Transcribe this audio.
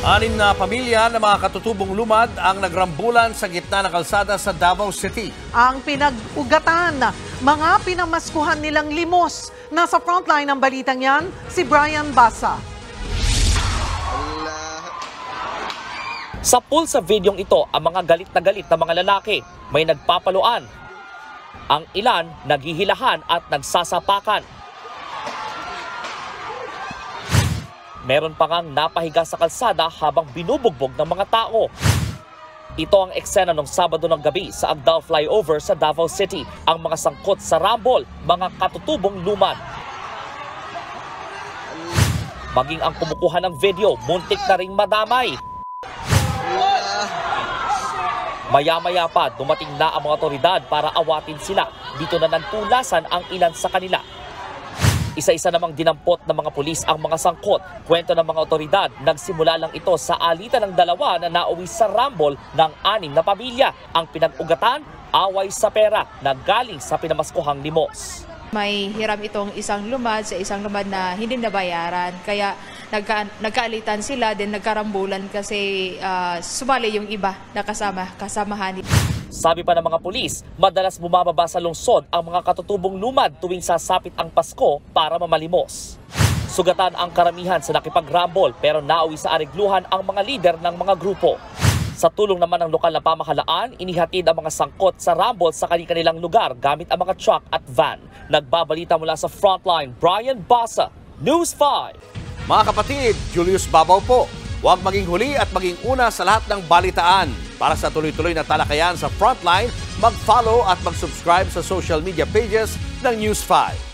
Anim na pamilya ng mga katutubong lumad ang nagrambulan sa gitna ng kalsada sa Davao City. Ang pinag-ugatan, mga pinamaskuhan nilang limos. Nasa frontline ng balitang yan, si Brian Basa. Sa pool sa videong ito, ang mga galit na mga lalaki may nagpapaluan. Ang ilan naghihilahan at nagsasapakan. Meron pa ngang napahiga sa kalsada habang binubugbog ng mga tao. Ito ang eksena ng Sabado ng gabi sa Agdao Flyover sa Davao City. Ang mga sangkot sa rambol, mga katutubong lumad. Maging ang kumukuha ng video, muntik na ring madamay. Maya-maya pa, dumating na ang mga otoridad para awatin sila. Dito na nagtulasan ang ilan sa kanila. Isa-isa namang dinampot ng mga pulis ang mga sangkot. Kwento ng mga otoridad, nagsimula lang ito sa alitan ng dalawa na nauwi sa rambol ng 6 na pamilya. Ang pinag-ugatan, away sa pera na galing sa pinamaskuhang limos. May hiram itong isang lumad sa isang lumad na hindi nabayaran. Kaya nagkaalitan sila, din nagkarambulan kasi sumali yung iba na kasamahan. Sabi pa ng mga pulis, madalas bumababa sa lungsod ang mga katutubong lumad tuwing sasapit ang Pasko para mamalimos. Sugatan ang karamihan sa nakipag-rumble pero nauwi sa arigluhan ang mga lider ng mga grupo. Sa tulong naman ng lokal na pamahalaan, inihatid ang mga sangkot sa rumble sa kanilang lugar gamit ang mga truck at van. Nagbabalita mula sa Frontline, Brian Basa, News 5. Mga kapatid, Julius Babaw po. Huwag maging huli at maging una sa lahat ng balitaan. Para sa tuloy-tuloy na talakayan sa Frontline, mag-follow at mag-subscribe sa social media pages ng News 5.